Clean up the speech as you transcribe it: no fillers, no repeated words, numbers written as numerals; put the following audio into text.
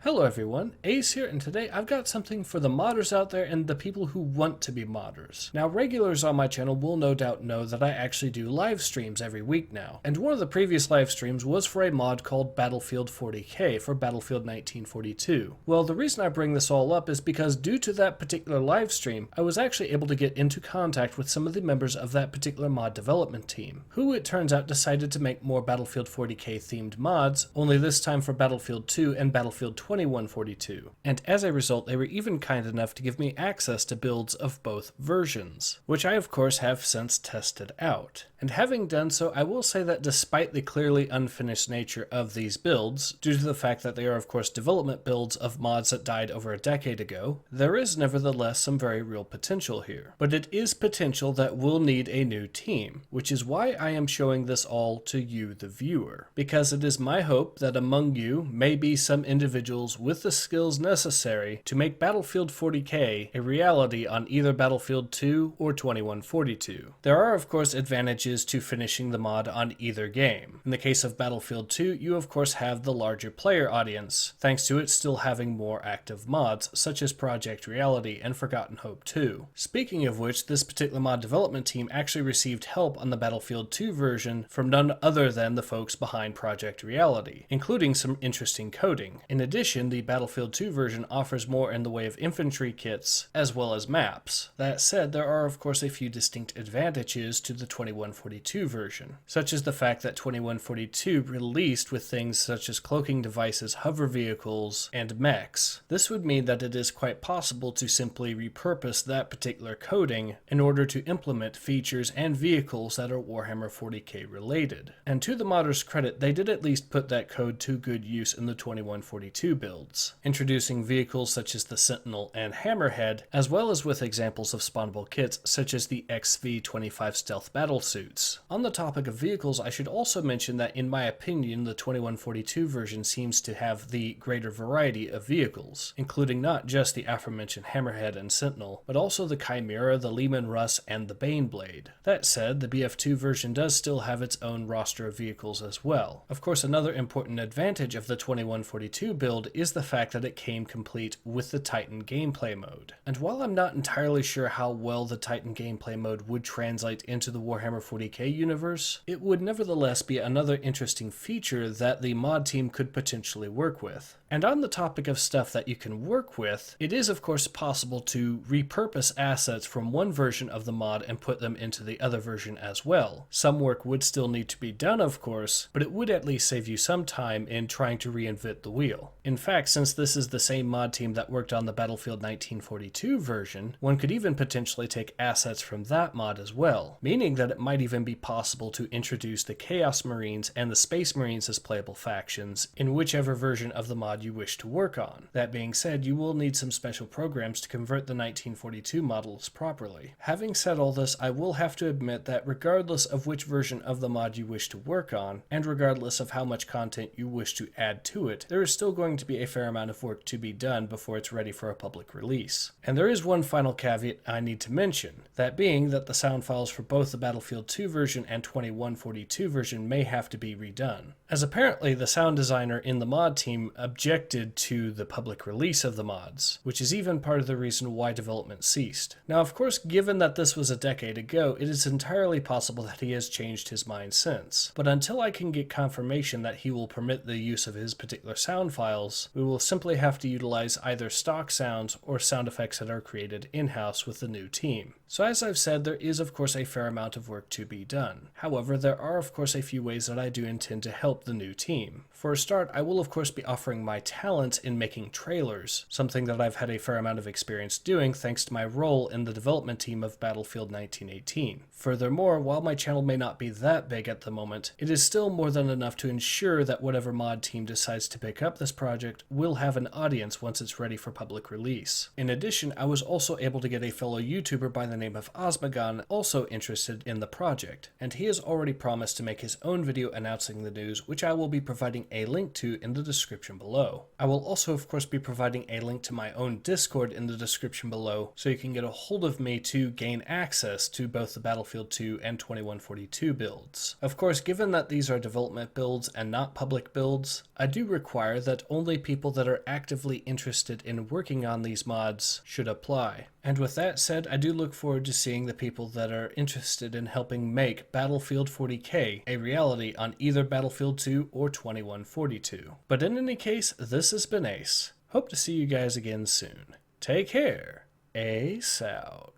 Hello everyone, Ace here, and today I've got something for the modders out there and the people who want to be modders. Now, regulars on my channel will no doubt know that I actually do live streams every week now, and one of the previous live streams was for a mod called Battlefield 40K for Battlefield 1942. Well, the reason I bring this all up is because due to that particular live stream, I was actually able to get into contact with some of the members of that particular mod development team, who it turns out decided to make more Battlefield 40K themed mods, only this time for Battlefield 2 and Battlefield 2142, and as a result they were even kind enough to give me access to builds of both versions, which I of course have since tested out. And having done so, I will say that despite the clearly unfinished nature of these builds, due to the fact that they are of course development builds of mods that died over a decade ago, there is nevertheless some very real potential here. But it is potential that will need a new team, which is why I am showing this all to you, the viewer, because it is my hope that among you may be some individuals with the skills necessary to make Battlefield 40K a reality on either Battlefield 2 or 2142. There are of course advantages to finishing the mod on either game. In the case of Battlefield 2, you of course have the larger player audience, thanks to it still having more active mods, such as Project Reality and Forgotten Hope 2. Speaking of which, this particular mod development team actually received help on the Battlefield 2 version from none other than the folks behind Project Reality, including some interesting coding. In addition, the Battlefield 2 version offers more in the way of infantry kits, as well as maps. That said, there are of course a few distinct advantages to the 2142 version, such as the fact that 2142 released with things such as cloaking devices, hover vehicles, and mechs. This would mean that it is quite possible to simply repurpose that particular coding in order to implement features and vehicles that are Warhammer 40k related. And to the modders' credit, they did at least put that code to good use in the 2142 builds, introducing vehicles such as the Sentinel and Hammerhead, as well as with examples of spawnable kits such as the XV-25 stealth battlesuits. On the topic of vehicles, I should also mention that in my opinion, the 2142 version seems to have the greater variety of vehicles, including not just the aforementioned Hammerhead and Sentinel, but also the Chimera, the Leman Russ, and the Baneblade. That said, the BF2 version does still have its own roster of vehicles as well. Of course, another important advantage of the 2142 build is the fact that it came complete with the Titan gameplay mode. And while I'm not entirely sure how well the Titan gameplay mode would translate into the Warhammer 40k universe, it would nevertheless be another interesting feature that the mod team could potentially work with. And on the topic of stuff that you can work with, it is of course possible to repurpose assets from one version of the mod and put them into the other version as well. Some work would still need to be done of course, but it would at least save you some time in trying to reinvent the wheel. In fact, since this is the same mod team that worked on the Battlefield 1942 version, one could even potentially take assets from that mod as well, meaning that it might even be possible to introduce the Chaos Marines and the Space Marines as playable factions in whichever version of the mod you wish to work on. That being said, you will need some special programs to convert the 1942 models properly. Having said all this, I will have to admit that regardless of which version of the mod you wish to work on, and regardless of how much content you wish to add to it, there is still going to be a fair amount of work to be done before it's ready for a public release. And there is one final caveat I need to mention, that being that the sound files for both the Battlefield 2 version and 2142 version may have to be redone, as apparently the sound designer in the mod team objected to the public release of the mods, which is even part of the reason why development ceased. Now of course, given that this was a decade ago, it is entirely possible that he has changed his mind since, but until I can get confirmation that he will permit the use of his particular sound files, we will simply have to utilize either stock sounds or sound effects that are created in-house with the new team. So as I've said, there is of course a fair amount of work to be done. However, there are of course a few ways that I do intend to help the new team. For a start, I will of course be offering my talent in making trailers, something that I've had a fair amount of experience doing thanks to my role in the development team of Battlefield 1918. Furthermore, while my channel may not be that big at the moment, it is still more than enough to ensure that whatever mod team decides to pick up this project will have an audience once it's ready for public release. In addition, I was also able to get a fellow YouTuber by the the name of Asmogan also interested in the project, and he has already promised to make his own video announcing the news, which I will be providing a link to in the description below. I will also of course be providing a link to my own Discord in the description below, so you can get a hold of me to gain access to both the Battlefield 2 and 2142 builds. Of course, given that these are development builds and not public builds, I do require that only people that are actively interested in working on these mods should apply. And with that said, I do look forward to seeing the people that are interested in helping make Battlefield 40K a reality on either Battlefield 2 or 2142. But in any case, this has been Ace. Hope to see you guys again soon. Take care. Ace out.